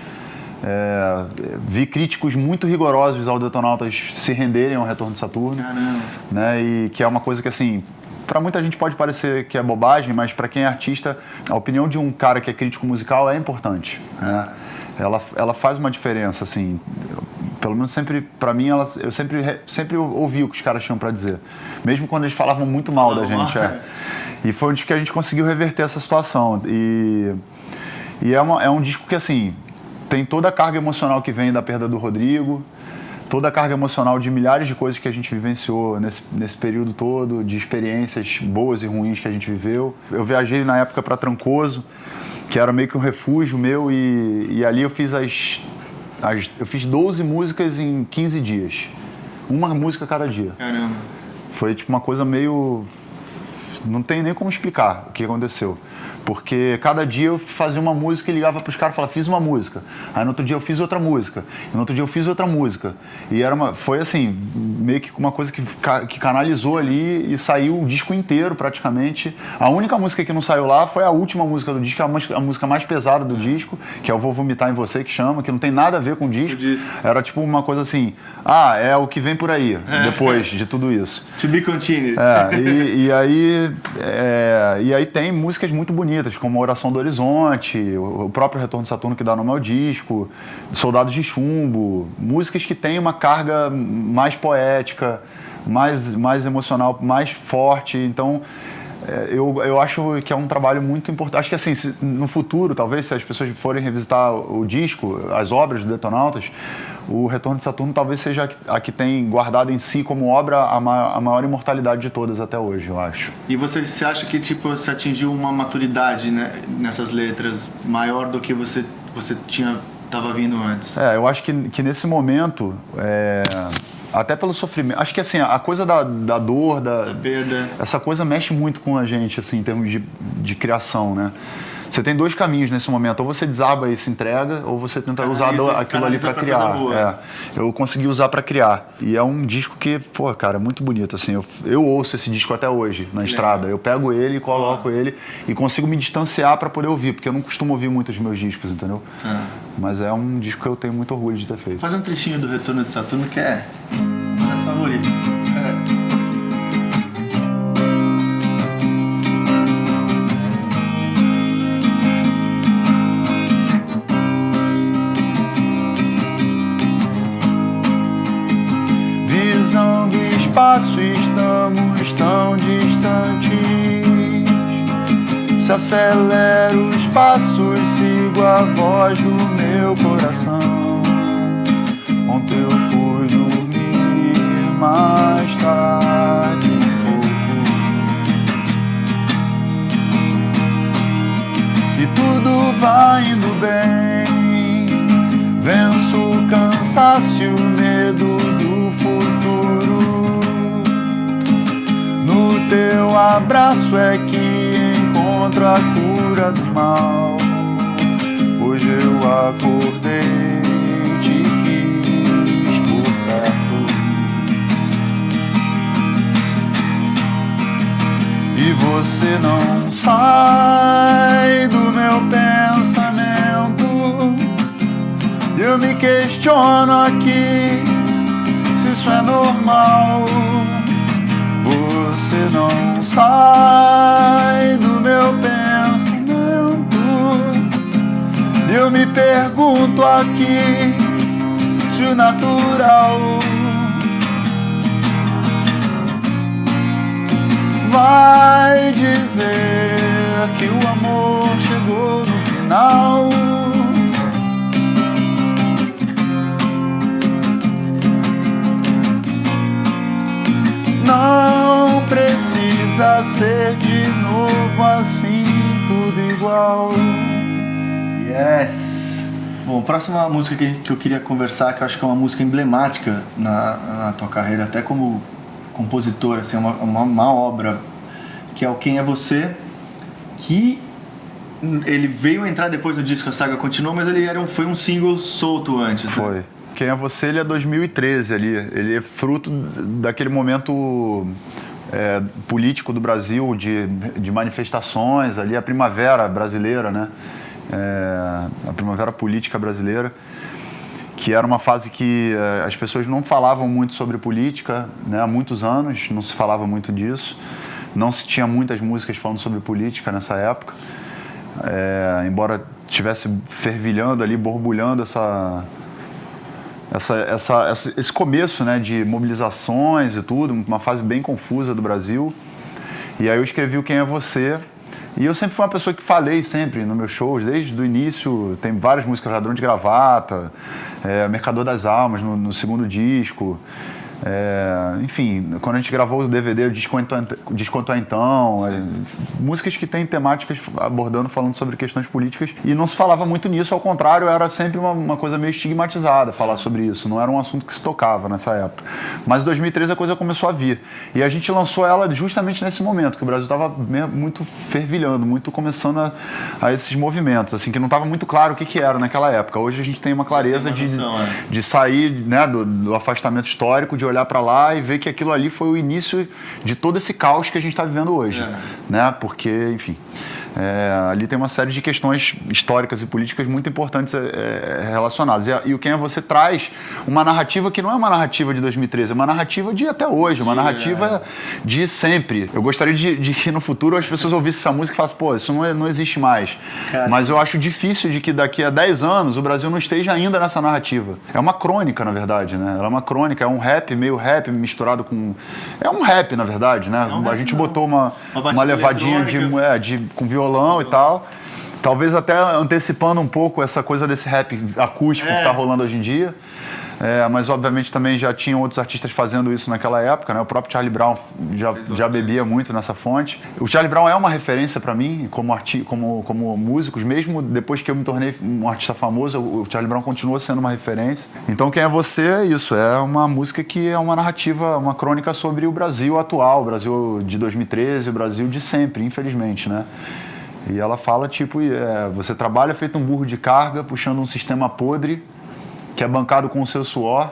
Vi críticos muito rigorosos ao Detonautas se renderem ao Retorno de Saturno. Caramba. Né, e que é uma coisa que, assim... Para muita gente pode parecer que é bobagem, mas para quem é artista, a opinião de um cara que é crítico musical é importante. Né? Ela faz uma diferença, assim. Pelo menos sempre, para mim, eu sempre ouvi o que os caras tinham para dizer. Mesmo quando eles falavam muito mal da gente. E foi um disco que a gente conseguiu reverter essa situação. E é um disco que, assim, tem toda a carga emocional que vem da perda do Rodrigo, toda a carga emocional de milhares de coisas que a gente vivenciou nesse período todo, de experiências boas e ruins que a gente viveu. Eu viajei na época para Trancoso, que era meio que um refúgio meu, e ali eu fiz eu fiz 12 músicas em 15 dias. Uma música cada dia. Caramba. Foi tipo uma coisa meio... Não tem nem como explicar o que aconteceu. Porque cada dia eu fazia uma música e ligava pros caras e falava, fiz uma música. Aí no outro dia eu fiz outra música. E no outro dia eu fiz outra música. E foi assim, meio que uma coisa que canalizou ali e saiu o disco inteiro praticamente. A única música que não saiu lá foi a última música do disco, a música mais pesada do disco, que é o Vou Vomitar em Você, que chama, que não tem nada a ver com o disco. Era tipo uma coisa assim, é o que vem por aí, depois de tudo isso. To be continued. E aí tem músicas muito bonitas, como a Oração do Horizonte, o próprio Retorno de Saturno que dá nome ao disco, Soldados de Chumbo, músicas que têm uma carga mais poética, mais emocional, mais forte. Então, eu acho que é um trabalho muito importante. Acho que assim, no futuro, talvez, se as pessoas forem revisitar o disco, as obras do Detonautas, o Retorno de Saturno talvez seja a que tem guardado em si como obra a maior imortalidade de todas até hoje, eu acho. E você acha que você atingiu uma maturidade, né, nessas letras maior do que você estava vindo antes? Eu acho que nesse momento... Até pelo sofrimento. Acho que assim, a coisa da dor, da perda. Essa coisa mexe muito com a gente, assim, em termos de criação, né? Você tem dois caminhos nesse momento. Ou você desaba e se entrega, ou você tenta usar aquilo ali para criar. Eu consegui usar para criar. E é um disco que, pô, cara, é muito bonito, assim. Eu ouço esse disco até hoje, na estrada. Eu pego ele, coloco ele e consigo me distanciar para poder ouvir, porque eu não costumo ouvir muito os meus discos, entendeu? Mas é um disco que eu tenho muito orgulho de ter feito. Faz um trechinho do Retorno de Saturno que é uma das favoritas. Visão do espaço, estamos tão distantes. Se acelero os passos, sigo a voz do meu coração. Ontem eu fui dormir mais tarde um pouco, e tudo vai indo bem. Venço o cansaço e o medo do futuro. No teu abraço é que encontro a cura do mal. Hoje eu acordei, te quis por perto, e você não sai do meu pensamento. Eu me questiono aqui se isso é normal. Você não sai do meu pensamento. Eu me me pergunto aqui se o natural vai dizer que o amor chegou no final. Não precisa ser de novo assim, tudo igual. Yes! Bom, a próxima música que eu queria conversar, que eu acho que é uma música emblemática na tua carreira, até como compositor, assim, uma obra, que é o Quem é Você, que ele veio entrar depois no disco A Saga Continua, mas ele foi um single solto antes. Foi. Né? Quem é Você, ele é 2013 ali. Ele é fruto daquele momento político do Brasil, de manifestações ali, a primavera brasileira, né? A primavera política brasileira, que era uma fase que as pessoas não falavam muito sobre política, né? Há muitos anos não se falava muito disso. Não se tinha muitas músicas falando sobre política nessa época. Embora estivesse fervilhando ali, borbulhando esse começo, né, de mobilizações e tudo, uma fase bem confusa do Brasil. E aí eu escrevi o Quem é Você. E eu sempre fui uma pessoa que falei sempre nos meus shows, desde o início. Tem várias músicas, Ladrão de Gravata, Mercador das Almas no segundo disco. Enfim, quando a gente gravou o DVD, o Desconto Então, músicas que têm temáticas falando sobre questões políticas, e não se falava muito nisso, ao contrário, era sempre uma coisa meio estigmatizada falar sobre isso, não era um assunto que se tocava nessa época. Mas em 2013 a coisa começou a vir, e a gente lançou ela justamente nesse momento, que o Brasil estava muito fervilhando, muito começando a esses movimentos, assim, que não estava muito claro o que era naquela época. Hoje a gente tem uma clareza de sair, né, do afastamento histórico, de olhar para lá e ver que aquilo ali foi o início de todo esse caos que a gente está vivendo hoje, né? Porque, enfim, ali tem uma série de questões históricas e políticas muito importantes relacionadas. E o Quem é Você traz uma narrativa que não é uma narrativa de 2013, é uma narrativa de até hoje, uma narrativa de sempre. Eu gostaria de que no futuro as pessoas ouvissem essa música e falassem, pô, isso não existe mais. Caramba. Mas eu acho difícil de que daqui a 10 anos o Brasil não esteja ainda nessa narrativa. É uma crônica, na verdade, né? Ela é uma crônica, é um rap, meio rap misturado com... É um rap, na verdade, né? A gente botou uma levadinha com violão e tal. Talvez até antecipando um pouco essa coisa desse rap acústico que tá rolando hoje em dia. Mas obviamente também já tinham outros artistas fazendo isso naquela época, né? O próprio Charlie Brown já bebia muito nessa fonte. O Charlie Brown é uma referência para mim como músicos, mesmo depois que eu me tornei um artista famoso, o Charlie Brown continua sendo uma referência. Então Quem é Você é isso, é uma música que é uma narrativa, uma crônica sobre o Brasil atual, o Brasil de 2013, o Brasil de sempre, infelizmente, né? E ela fala tipo, você trabalha feito um burro de carga, puxando um sistema podre, que é bancado com o seu suor,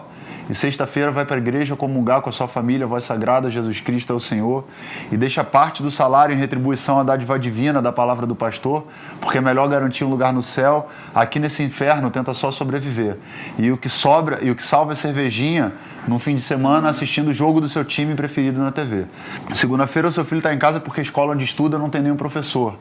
e sexta-feira vai para a igreja comungar com a sua família, a voz sagrada, Jesus Cristo é o Senhor, e deixa parte do salário em retribuição à dádiva divina da palavra do pastor, porque é melhor garantir um lugar no céu, aqui nesse inferno tenta só sobreviver. E o que sobra, e o que salva é cervejinha num fim de semana assistindo o jogo do seu time preferido na TV. Segunda-feira o seu filho está em casa porque a escola onde estuda não tem nenhum professor.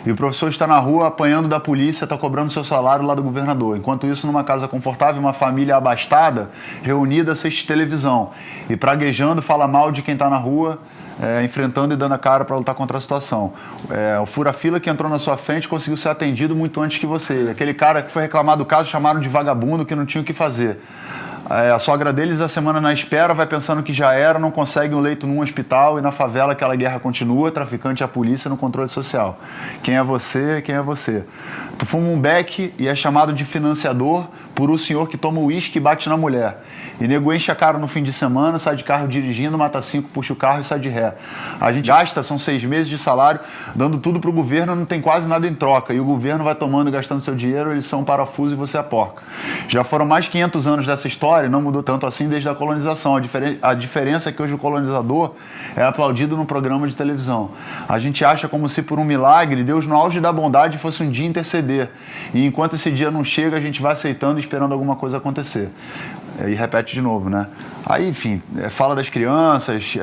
E o professor está na rua apanhando da polícia, está cobrando seu salário lá do governador. Enquanto isso, numa casa confortável, uma família abastada, reunida, assiste televisão. E praguejando, fala mal de quem está na rua, enfrentando e dando a cara para lutar contra a situação. O fura-fila que entrou na sua frente conseguiu ser atendido muito antes que você. Aquele cara que foi reclamar do caso, chamaram de vagabundo, que não tinha o que fazer. A sogra deles, a semana na espera, vai pensando que já era, não consegue um leito num hospital, e na favela aquela guerra continua, traficante e a polícia no controle social. Quem é você? Quem é você? Tu fuma um beck e é chamado de financiador por um senhor que toma uísque e bate na mulher. E nego enche a cara no fim de semana, sai de carro dirigindo, mata 5, puxa o carro e sai de ré. A gente gasta, são 6 meses de salário, dando tudo pro governo, não tem quase nada em troca. E o governo vai tomando e gastando seu dinheiro, eles são um parafuso e você é porca. Já foram mais de 500 anos dessa história, não mudou tanto assim desde a colonização. A diferença é que hoje o colonizador é aplaudido num programa de televisão. A gente acha como se por um milagre Deus no auge da bondade fosse um dia interceder. E enquanto esse dia não chega, a gente vai aceitando e esperando alguma coisa acontecer. E repete de novo, né? Aí, enfim, fala das crianças,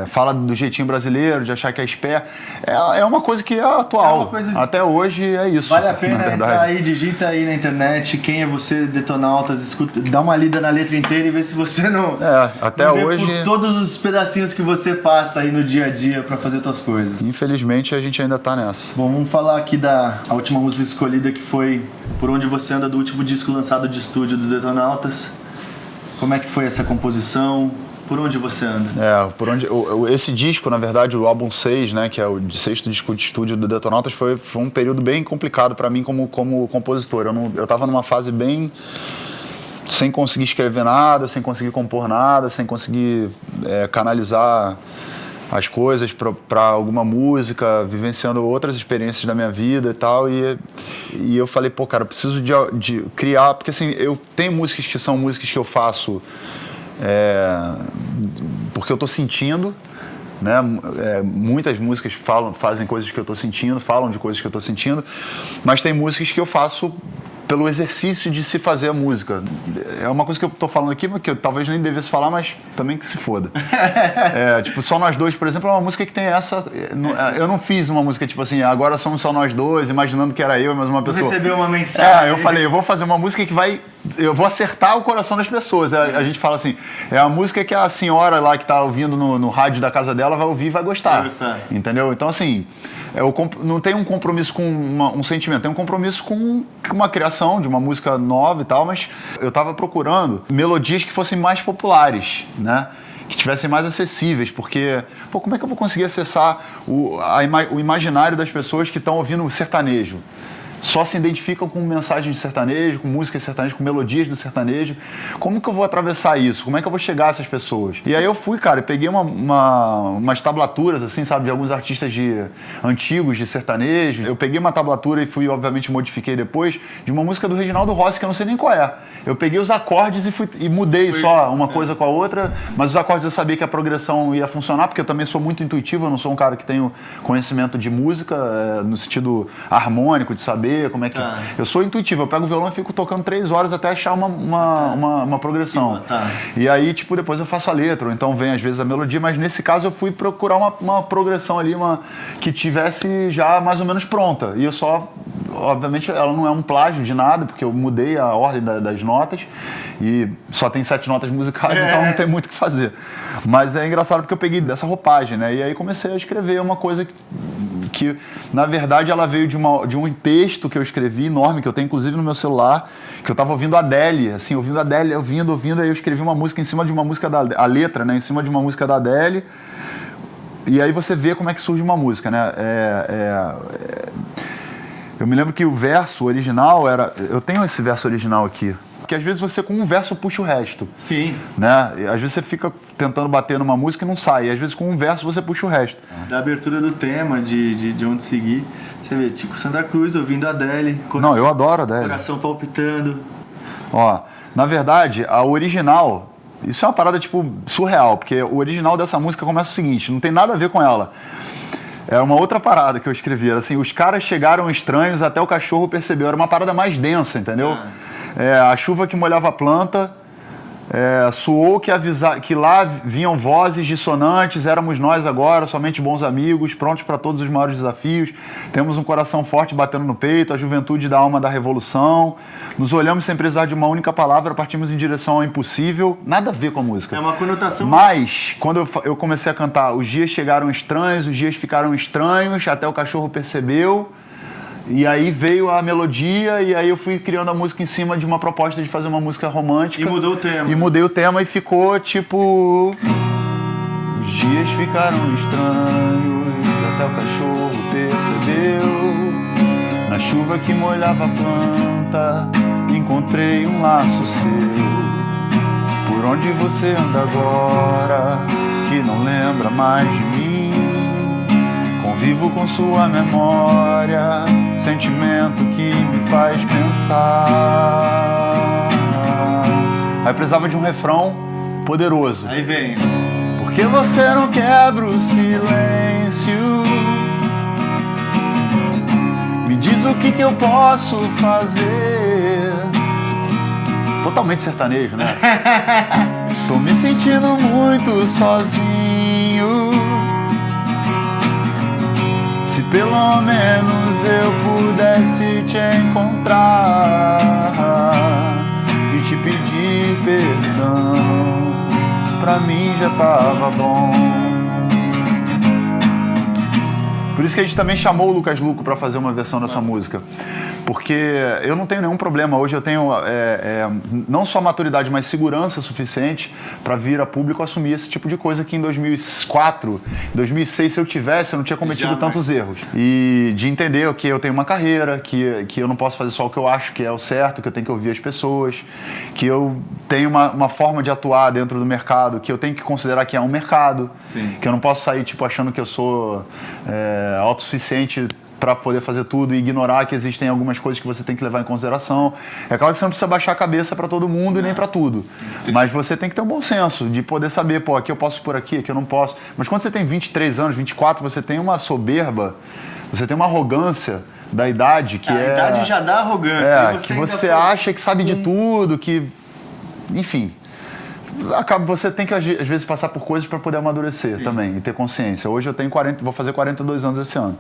fala do jeitinho brasileiro, de achar que é espé. É uma coisa que é atual. Até hoje é isso. Vale a pena entrar aí, digita aí na internet quem é você, Detonautas, escuta, dá uma lida na letra inteira e vê se você não... até não vê hoje... por todos os pedacinhos que você passa aí no dia a dia pra fazer suas coisas. Infelizmente, a gente ainda tá nessa. Bom, vamos falar aqui da última música escolhida, que foi Por Onde Você Anda, do último disco lançado de estúdio do Detonautas. Como é que foi essa composição? Por onde você anda? Esse disco, na verdade, o álbum 6, né, que é o 6º disco de estúdio do Detonautas, foi um período bem complicado para mim como compositor. Eu tava numa fase bem... sem conseguir escrever nada, sem conseguir compor nada, sem conseguir canalizar as coisas para alguma música, vivenciando outras experiências da minha vida e tal, e eu falei, pô, cara, eu preciso de criar, porque assim, eu tenho músicas que são músicas que eu faço porque eu tô sentindo, né? Muitas músicas fazem coisas que eu tô sentindo, falam de coisas que eu tô sentindo, mas tem músicas que eu faço pelo exercício de se fazer a música. É uma coisa que eu tô falando aqui, que eu talvez nem devesse falar, mas também que se foda. Tipo, Só Nós Dois, por exemplo, é uma música que tem essa... Eu não fiz uma música tipo assim, agora somos só nós dois, imaginando que era eu e mais uma pessoa. Recebeu uma mensagem. Eu falei, eu vou fazer uma música que vai... Eu vou acertar o coração das pessoas. A gente fala assim, é a música que a senhora lá que tá ouvindo no rádio da casa dela vai ouvir e vai gostar. Entendeu? Então, assim... não tem um compromisso com um sentimento, tem um compromisso com uma criação de uma música nova e tal, mas eu tava procurando melodias que fossem mais populares, né? Que tivessem mais acessíveis, porque, pô, como é que eu vou conseguir acessar o imaginário das pessoas que estão ouvindo sertanejo? Só se identificam com mensagens de sertanejo, com músicas de sertanejo, com melodias do sertanejo. Como que eu vou atravessar isso? Como é que eu vou chegar a essas pessoas? E aí eu fui, cara, e peguei umas tablaturas, assim, sabe, de alguns artistas antigos de sertanejo. Eu peguei uma tablatura e fui, obviamente, modifiquei depois, de uma música do Reginaldo Rossi, que eu não sei nem qual é. Eu peguei os acordes e mudei só uma coisa com a outra, mas os acordes eu sabia que a progressão ia funcionar, porque eu também sou muito intuitivo, eu não sou um cara que tenho conhecimento de música, no sentido harmônico, de saber como é que... Eu sou intuitivo, eu pego o violão e fico tocando 3 horas até achar uma progressão. E aí, tipo, depois eu faço a letra, ou então vem às vezes a melodia, mas nesse caso eu fui procurar uma progressão ali, que tivesse já mais ou menos pronta. E eu só... Obviamente ela não é um plágio de nada, porque eu mudei a ordem das notas e só tem 7 notas musicais, então não tem muito o que fazer. Mas é engraçado porque eu peguei dessa roupagem, né? E aí comecei a escrever uma coisa que na verdade ela veio de um texto que eu escrevi enorme, que eu tenho inclusive no meu celular, que eu tava ouvindo a Adele, assim, ouvindo, aí eu escrevi uma música em cima de uma música a letra, né, em cima de uma música da Adele, e aí você vê como é que surge uma música, né, eu me lembro que o verso original era, eu tenho esse verso original aqui, que às vezes você com um verso puxa o resto. Sim. Né? E às vezes você fica tentando bater numa música e não sai. E às vezes com um verso você puxa o resto. Da abertura do tema, de onde seguir, você vê Tico Santa Cruz ouvindo a Adele. Não, eu adoro a Adele. Coração palpitando. Ó, na verdade, a original, isso é uma parada tipo surreal, porque o original dessa música começa o seguinte, não tem nada a ver com ela. Era uma outra parada que eu escrevi, era assim, os caras chegaram estranhos até o cachorro percebeu. Era uma parada mais densa, entendeu? A chuva que molhava a planta, soou que lá vinham vozes dissonantes, éramos nós agora, somente bons amigos, prontos para todos os maiores desafios, temos um coração forte batendo no peito, a juventude da alma da revolução, nos olhamos sem precisar de uma única palavra, partimos em direção ao impossível, nada a ver com a música. É uma conotação... Mas, quando eu comecei a cantar, os dias chegaram estranhos, os dias ficaram estranhos, até o cachorro percebeu... E aí veio a melodia e aí eu fui criando a música em cima de uma proposta de fazer uma música romântica. E mudou o tema. E mudei o tema e ficou tipo... Os dias ficaram estranhos, até o cachorro percebeu. Na chuva que molhava a planta, encontrei um laço seu. Por onde você anda agora, que não lembra mais de mim? Convivo com sua memória, sentimento que me faz pensar. Aí precisava de um refrão poderoso. Aí vem. Por que você não quebra o silêncio? Me diz o que eu posso fazer. Totalmente sertanejo, né? Tô me sentindo muito sozinho. Se pelo menos eu pudesse te encontrar e te pedir perdão, pra mim já tava bom. Por isso que a gente também chamou o Lucas Luco para fazer uma versão dessa música. Porque eu não tenho nenhum problema. Hoje eu tenho não só maturidade, mas segurança suficiente para vir a público assumir esse tipo de coisa que em 2004, 2006, se eu tivesse, eu não tinha cometido tantos erros. E de entender que eu tenho uma carreira, que eu não posso fazer só o que eu acho que é o certo, que eu tenho que ouvir as pessoas, que eu tenho uma forma de atuar dentro do mercado, que eu tenho que considerar que é um mercado. Sim. Que eu não posso sair achando que eu sou autossuficiente para poder fazer tudo e ignorar que existem algumas coisas que você tem que levar em consideração. É claro que você não precisa baixar a cabeça para todo mundo e nem para tudo. Mas você tem que ter um bom senso de poder saber, aqui eu posso por aqui eu não posso. Mas quando você tem 23 anos, 24, você tem uma soberba, você tem uma arrogância da idade que a idade já dá arrogância. Que você acha que sabe de tudo, que... Enfim... Você tem que, às vezes, passar por coisas para poder amadurecer também e ter consciência. Hoje eu tenho vou fazer 42 anos esse ano.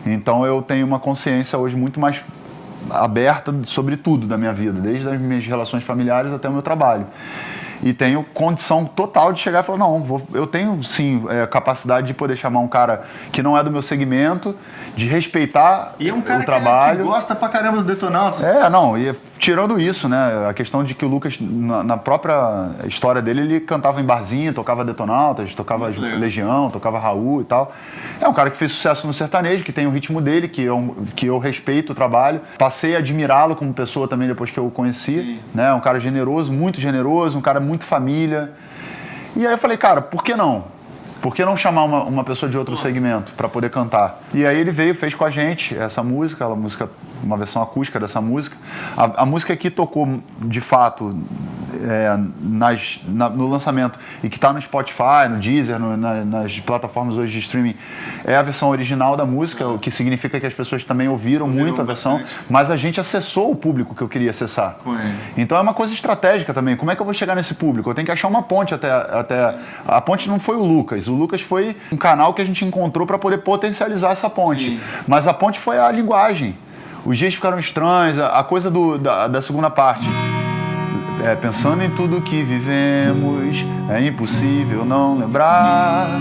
Então eu tenho uma consciência hoje muito mais aberta sobre tudo da minha vida, desde as minhas relações familiares até o meu trabalho. E tenho condição total de chegar e falar, eu tenho sim capacidade de poder chamar um cara que não é do meu segmento, de respeitar o trabalho. E é um cara que gosta pra caramba do Detonautas. E tirando isso, né, a questão de que o Lucas, na própria história dele, ele cantava em barzinho, tocava Detonautas, tocava Legião, tocava Raul e tal. É um cara que fez sucesso no sertanejo, que tem o ritmo dele, que eu respeito o trabalho. Passei a admirá-lo como pessoa também depois que eu o conheci, né, um cara generoso, muito generoso, um cara muito família. E aí eu falei, cara, por que não? Por que não chamar uma pessoa de outro segmento para poder cantar? E aí ele veio, fez com a gente essa música, uma versão acústica dessa música. A música que tocou, de fato, no lançamento e que está no Spotify, no Deezer, nas plataformas hoje de streaming, é a versão original da música, o que significa que as pessoas também ouviram muito a versão, mas a gente acessou o público que eu queria acessar. Então é uma coisa estratégica também. Como é que eu vou chegar nesse público? Eu tenho que achar uma ponte até... A ponte não foi o Lucas. O Lucas foi um canal que a gente encontrou para poder potencializar essa ponte. Sim. Mas a ponte foi a linguagem. Os dias ficaram estranhos, a coisa da segunda parte. Pensando em tudo que vivemos, é impossível não lembrar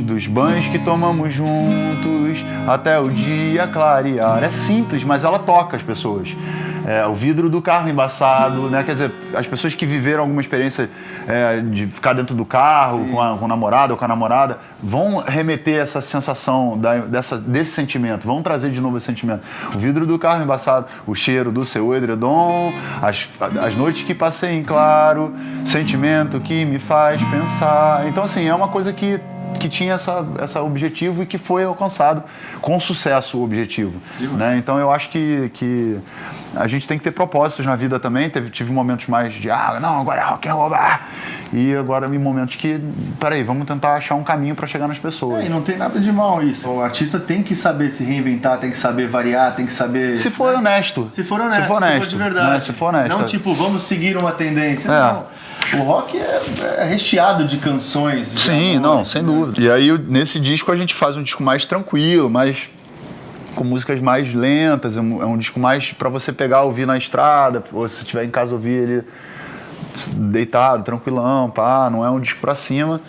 dos banhos que tomamos juntos até o dia clarear. É simples, mas ela toca as pessoas. O vidro do carro embaçado, né? Quer dizer, as pessoas que viveram alguma experiência de ficar dentro do carro com o namorado ou com a namorada vão remeter essa sensação desse sentimento, vão trazer de novo esse sentimento. O vidro do carro embaçado, o cheiro do seu edredom, as noites que passei em claro, sentimento que me faz pensar. Então, assim, é uma coisa que tinha essa objetivo e que foi alcançado com sucesso o objetivo, né? Então eu acho que a gente tem que ter propósitos na vida também. Tive momentos mais de agora é rock and roll, e agora em momentos que, peraí, vamos tentar achar um caminho para chegar nas pessoas. E não tem nada de mal isso. O artista tem que saber se reinventar, tem que saber variar, tem que saber... Se for honesto. Se for de verdade. Né? Se for honesto. Não vamos seguir uma tendência, não. O rock é recheado de canções. Sim, sem dúvida. E aí, nesse disco, a gente faz um disco mais tranquilo, com músicas mais lentas. É um disco mais pra você pegar, ouvir na estrada, ou se estiver em casa, ouvir ele deitado, tranquilão, não é um disco pra cima.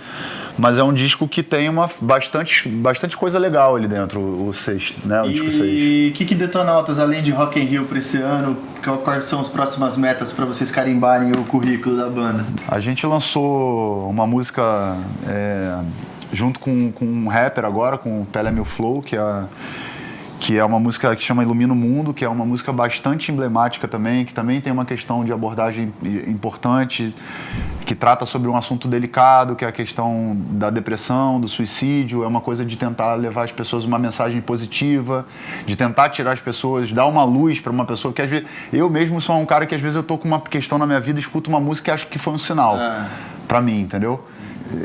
Mas é um disco que tem bastante coisa legal ali dentro, o disco 6. E o que Detonautas, além de Rock in Rio para esse ano, quais são as próximas metas para vocês carimbarem o currículo da banda? A gente lançou uma música junto com um rapper agora, com o Pele Meu Flow, que é uma música que chama Ilumina o Mundo, que é uma música bastante emblemática também, que também tem uma questão de abordagem importante, que trata sobre um assunto delicado, que é a questão da depressão, do suicídio. É uma coisa de tentar levar às pessoas uma mensagem positiva, de tentar tirar as pessoas, dar uma luz para uma pessoa, que às vezes... Eu mesmo sou um cara que às vezes eu tô com uma questão na minha vida, escuto uma música e acho que foi um sinal para mim, entendeu?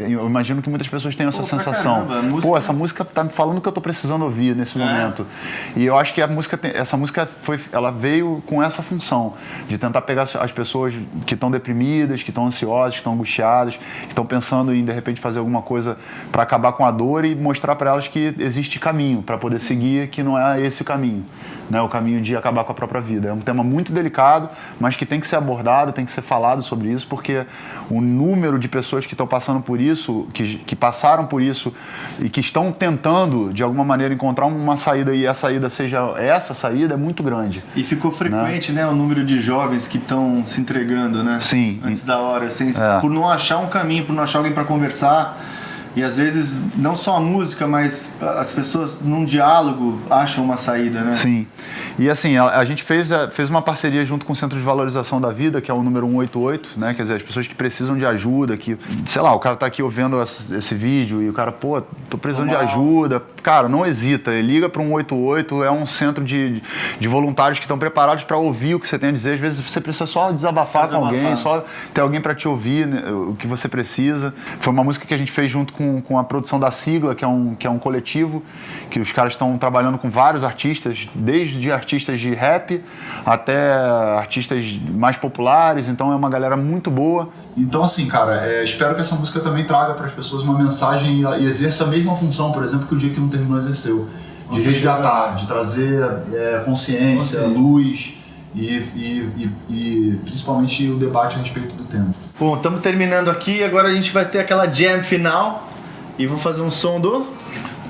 eu imagino que muitas pessoas tenham essa Pô, pra sensação. caramba, a música- Pô, essa música tá me falando o que eu tô precisando ouvir nesse momento. E eu acho que essa música ela veio com essa função, de tentar pegar as pessoas que estão deprimidas, que estão ansiosas, que estão angustiadas, que estão pensando em, de repente, fazer alguma coisa para acabar com a dor e mostrar para elas que existe caminho para poder seguir, que não é esse o caminho, né? O caminho de acabar com a própria vida. É um tema muito delicado, mas que tem que ser abordado, tem que ser falado sobre isso, porque o número de pessoas que estão passando por isso, que passaram por isso e que estão tentando, de alguma maneira, encontrar uma saída e a saída seja essa saída, é muito grande. E ficou frequente, né, o número de jovens que estão se entregando, né? Sim. Antes da hora, por não achar um caminho, por não achar alguém para conversar. E às vezes, não só a música, mas as pessoas num diálogo acham uma saída, né? Sim. E assim, a gente fez uma parceria junto com o Centro de Valorização da Vida, que é o número 188, né? Quer dizer, as pessoas que precisam de ajuda, que, sei lá, o cara tá aqui ouvindo esse vídeo e o cara, pô, tô precisando de ajuda. Cara, não hesita, liga para o 188, é um centro de voluntários que estão preparados para ouvir o que você tem a dizer. Às vezes você precisa só desabafar com alguém, só ter alguém para te ouvir, né, o que você precisa. Foi uma música que a gente fez junto com a produção da Sigla, que é um coletivo, que os caras estão trabalhando com vários artistas, desde artistas de rap até artistas mais populares, então é uma galera muito boa. Então, assim, cara, espero que essa música também traga para as pessoas uma mensagem e exerça a mesma função, por exemplo, que o Dia Que Não Terminou exerceu. De resgatar, de trazer consciência, luz e principalmente o debate a respeito do tema. Bom, estamos terminando aqui, agora a gente vai ter aquela jam final e vamos fazer um som do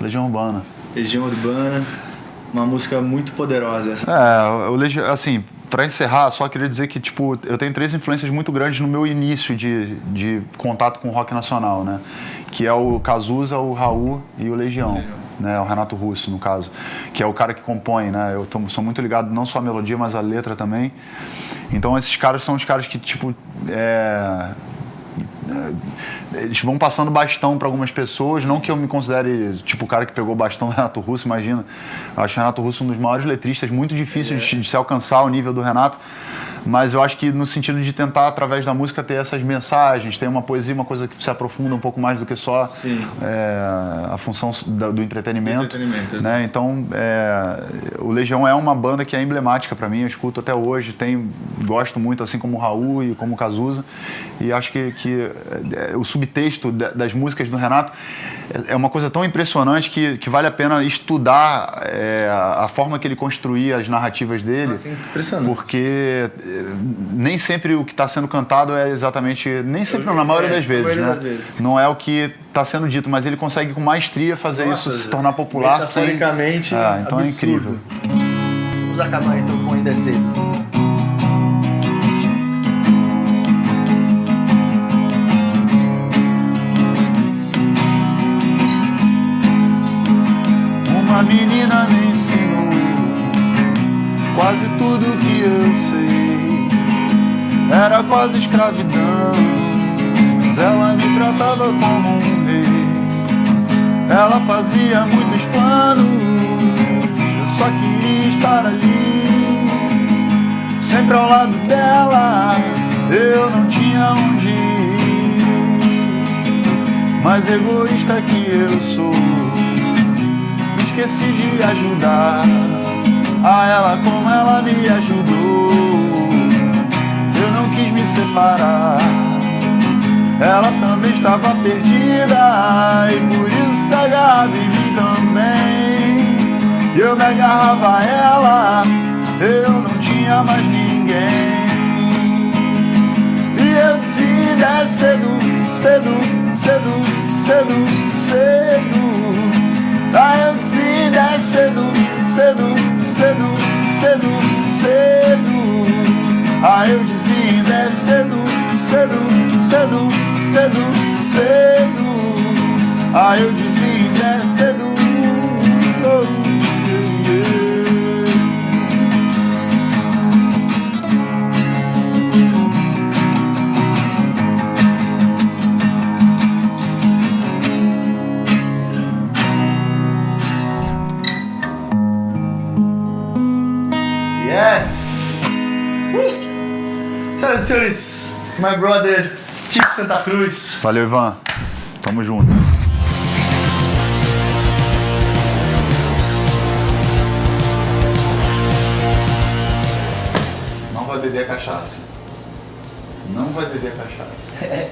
Legião Urbana. Legião Urbana, uma música muito poderosa essa. Assim, para encerrar, só queria dizer que, tipo, eu tenho 3 influências muito grandes no meu início de contato com o rock nacional, né? Que é o Cazuza, o Raul e o Legião. Né, o Renato Russo, no caso, que é o cara que compõe, né? Eu sou muito ligado não só à melodia, mas à letra também. Então esses caras são os caras que, tipo, eles vão passando bastão para algumas pessoas, não que eu me considere tipo o cara que pegou o bastão do Renato Russo, imagina. Eu acho o Renato Russo um dos maiores letristas, muito difícil de se alcançar o nível do Renato, mas eu acho que no sentido de tentar, através da música, ter essas mensagens, ter uma poesia, uma coisa que se aprofunda um pouco mais do que só a função do entretenimento. Né? Então, o Legião é uma banda que é emblemática para mim, eu escuto até hoje, gosto muito, assim como o Raul e como o Cazuza, e acho que o subtexto das músicas do Renato é uma coisa tão impressionante que vale a pena estudar a forma que ele construía as narrativas dele. Nossa, impressionante. Porque nem sempre o que está sendo cantado é exatamente... Nem sempre, não, na maioria das vezes, né? Não é o que está sendo dito, mas ele consegue com maestria fazer isso se tornar popular. Metaforicamente, então absurdo. É incrível. Vamos acabar então com Ainda é Cedo. Uma menina me ensinou quase tudo que eu sei. Era quase escravidão, mas ela me tratava como um rei. Ela fazia muitos planos, eu só queria estar ali, sempre ao lado dela. Eu não tinha onde ir, mas egoísta que eu sou, esqueci de ajudar a ela como ela me ajudou. Eu não quis me separar, ela também estava perdida e por isso se agarrava em mim também. Eu me agarrava a ela, eu não tinha mais ninguém. E eu dizia cedo, cedo, cedo, cedo, cedo. Eu dizia cedo, cedo, cedo, cedo, cedo. Eu dizia cedo, cedo, cedo, cedo, cedo. Eu dizia cedo. Yes! Senhoras e senhores, my brother, Chico Santa Cruz. Valeu, Ivan. Tamo junto. Não vai beber cachaça. Não vai beber cachaça.